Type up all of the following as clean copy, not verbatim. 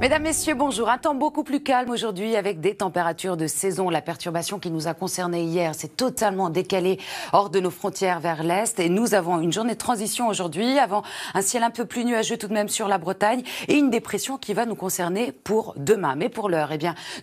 Mesdames, Messieurs, bonjour. Un temps beaucoup plus calme aujourd'hui avec des températures de saison. La perturbation qui nous a concernés hier s'est totalement décalée hors de nos frontières vers l'Est. Et nous avons une journée de transition aujourd'hui avant un ciel un peu plus nuageux tout de même sur la Bretagne et une dépression qui va nous concerner pour demain. Mais pour l'heure,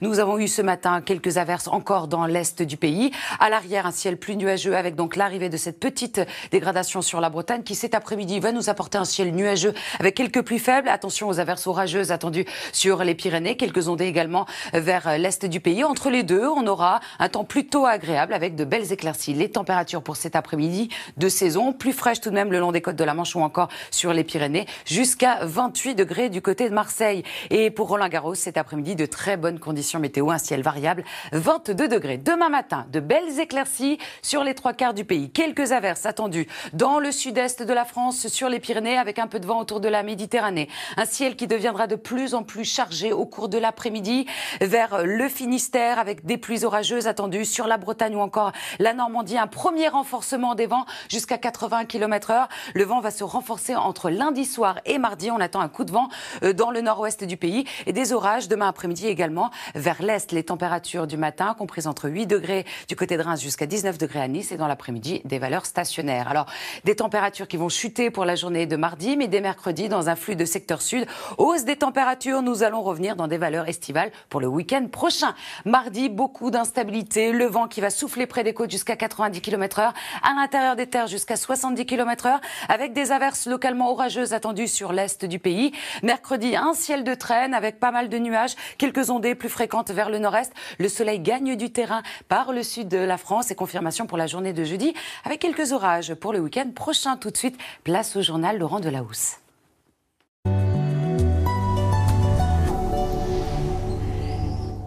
nous avons eu ce matin quelques averses encore dans l'Est du pays. À l'arrière, un ciel plus nuageux avec donc l'arrivée de cette petite dégradation sur la Bretagne qui cet après-midi va nous apporter un ciel nuageux avec quelques pluies faibles. Attention aux averses orageuses attendues sur les Pyrénées, quelques ondées également vers l'est du pays. Entre les deux, on aura un temps plutôt agréable avec de belles éclaircies. Les températures pour cet après-midi de saison, plus fraîches tout de même le long des côtes de la Manche ou encore sur les Pyrénées, jusqu'à 28 degrés du côté de Marseille. Et pour Roland-Garros, cet après-midi, de très bonnes conditions météo, un ciel variable, 22 degrés. Demain matin, de belles éclaircies sur les trois quarts du pays. Quelques averses attendues dans le sud-est de la France, sur les Pyrénées, avec un peu de vent autour de la Méditerranée. Un ciel qui deviendra de plus en plus chargé au cours de l'après-midi vers le Finistère avec des pluies orageuses attendues sur la Bretagne ou encore la Normandie. Un premier renforcement des vents jusqu'à 80 km/h. Le vent va se renforcer entre lundi soir et mardi. On attend un coup de vent dans le nord-ouest du pays et des orages demain après-midi également vers l'est. Les températures du matin comprises entre 8 degrés du côté de Reims jusqu'à 19 degrés à Nice et dans l'après-midi des valeurs stationnaires. Alors des températures qui vont chuter pour la journée de mardi mais dès mercredi dans un flux de secteur sud. Hausse des températures, nous allons revenir dans des valeurs estivales pour le week-end prochain. Mardi, beaucoup d'instabilité, le vent qui va souffler près des côtes jusqu'à 90 km/h, à l'intérieur des terres jusqu'à 70 km/h, avec des averses localement orageuses attendues sur l'est du pays. Mercredi, un ciel de traîne avec pas mal de nuages, quelques ondées plus fréquentes vers le nord-est. Le soleil gagne du terrain par le sud de la France et confirmation pour la journée de jeudi avec quelques orages pour le week-end prochain. Tout de suite, place au journal Laurent Delahousse.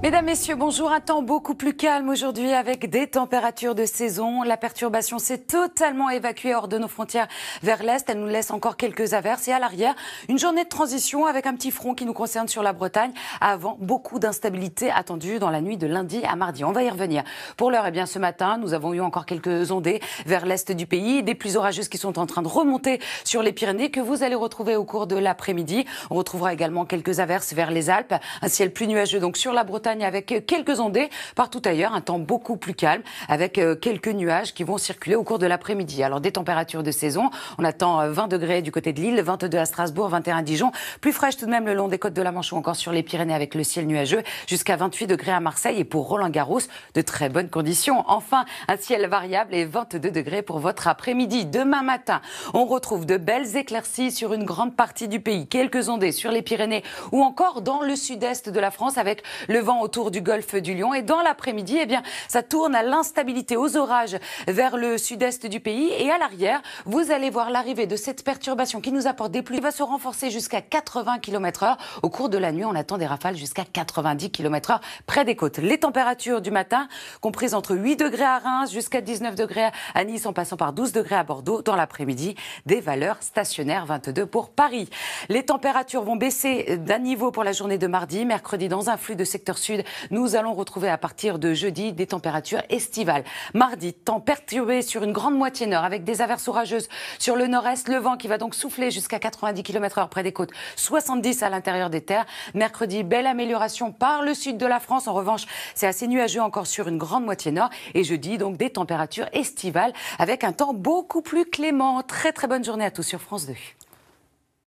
Mesdames, Messieurs, bonjour. Un temps beaucoup plus calme aujourd'hui avec des températures de saison. La perturbation s'est totalement évacuée hors de nos frontières vers l'est. Elle nous laisse encore quelques averses. Et à l'arrière, une journée de transition avec un petit front qui nous concerne sur la Bretagne avant beaucoup d'instabilité attendue dans la nuit de lundi à mardi. On va y revenir. Pour l'heure, ce matin, nous avons eu encore quelques ondées vers l'est du pays. Des pluies orageuses qui sont en train de remonter sur les Pyrénées que vous allez retrouver au cours de l'après-midi. On retrouvera également quelques averses vers les Alpes. Un ciel plus nuageux donc sur la Bretagne avec quelques ondées. Partout ailleurs, un temps beaucoup plus calme avec quelques nuages qui vont circuler au cours de l'après-midi. Alors des températures de saison, on attend 20 degrés du côté de Lille, 22 à Strasbourg, 21 à Dijon, plus fraîche tout de même le long des côtes de la Manche ou encore sur les Pyrénées avec le ciel nuageux, jusqu'à 28 degrés à Marseille et pour Roland-Garros, de très bonnes conditions. Enfin, un ciel variable et 22 degrés pour votre après-midi. Demain matin, on retrouve de belles éclaircies sur une grande partie du pays, quelques ondées sur les Pyrénées ou encore dans le sud-est de la France avec le vent autour du golfe du Lion. Et dans l'après-midi, ça tourne à l'instabilité, aux orages vers le sud-est du pays. Et à l'arrière, vous allez voir l'arrivée de cette perturbation qui nous apporte des pluies. Elle va se renforcer jusqu'à 80 km/h. Au cours de la nuit, on attend des rafales jusqu'à 90 km/h près des côtes. Les températures du matin, comprises entre 8 degrés à Reims jusqu'à 19 degrés à Nice, en passant par 12 degrés à Bordeaux. Dans l'après-midi, des valeurs stationnaires, 22 pour Paris. Les températures vont baisser d'un niveau pour la journée de mardi. Mercredi, dans un flux de secteur sud, nous allons retrouver à partir de jeudi des températures estivales. Mardi, temps perturbé sur une grande moitié nord avec des averses orageuses sur le nord-est. Le vent qui va donc souffler jusqu'à 90 km/h près des côtes, 70 à l'intérieur des terres. Mercredi, belle amélioration par le sud de la France. En revanche, c'est assez nuageux encore sur une grande moitié nord. Et jeudi, donc des températures estivales avec un temps beaucoup plus clément. Très très bonne journée à tous sur France 2.